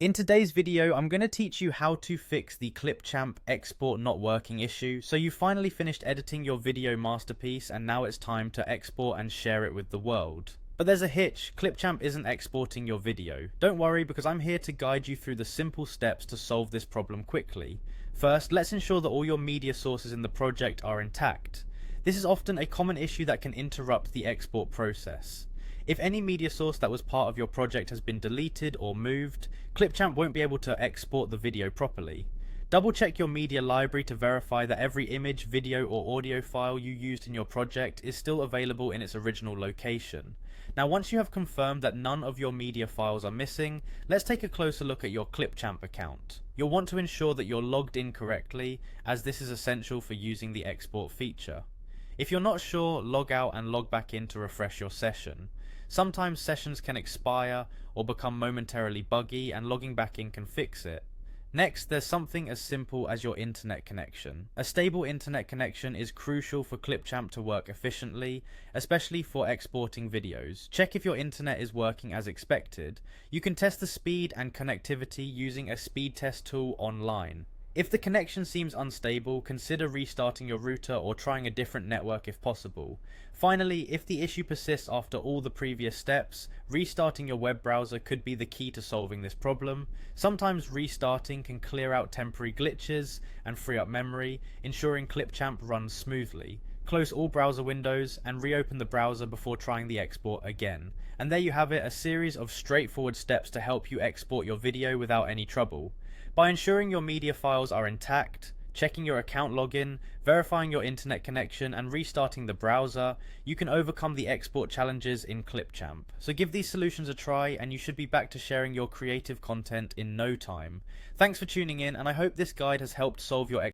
In today's video, I'm going to teach you how to fix the Clipchamp export not working issue. So you finally finished editing your video masterpiece and now it's time to export and share it with the world. But there's a hitch, Clipchamp isn't exporting your video. Don't worry, because I'm here to guide you through the simple steps to solve this problem quickly. First, let's ensure that all your media sources in the project are intact. This is often a common issue that can interrupt the export process. If any media source that was part of your project has been deleted or moved, Clipchamp won't be able to export the video properly. Double check your media library to verify that every image, video or audio file you used in your project is still available in its original location. Now once you have confirmed that none of your media files are missing, let's take a closer look at your Clipchamp account. You'll want to ensure that you're logged in correctly, as this is essential for using the export feature. If you're not sure, log out and log back in to refresh your session. Sometimes sessions can expire or become momentarily buggy, and logging back in can fix it. Next, there's something as simple as your internet connection. A stable internet connection is crucial for Clipchamp to work efficiently, especially for exporting videos. Check if your internet is working as expected. You can test the speed and connectivity using a speed test tool online. If the connection seems unstable, consider restarting your router or trying a different network if possible. Finally, if the issue persists after all the previous steps, restarting your web browser could be the key to solving this problem. Sometimes restarting can clear out temporary glitches and free up memory, ensuring Clipchamp runs smoothly. Close all browser windows and reopen the browser before trying the export again. And there you have it, a series of straightforward steps to help you export your video without any trouble. By ensuring your media files are intact, checking your account login, verifying your internet connection and restarting the browser, you can overcome the export challenges in Clipchamp. So give these solutions a try and you should be back to sharing your creative content in no time. Thanks for tuning in, and I hope this guide has helped solve your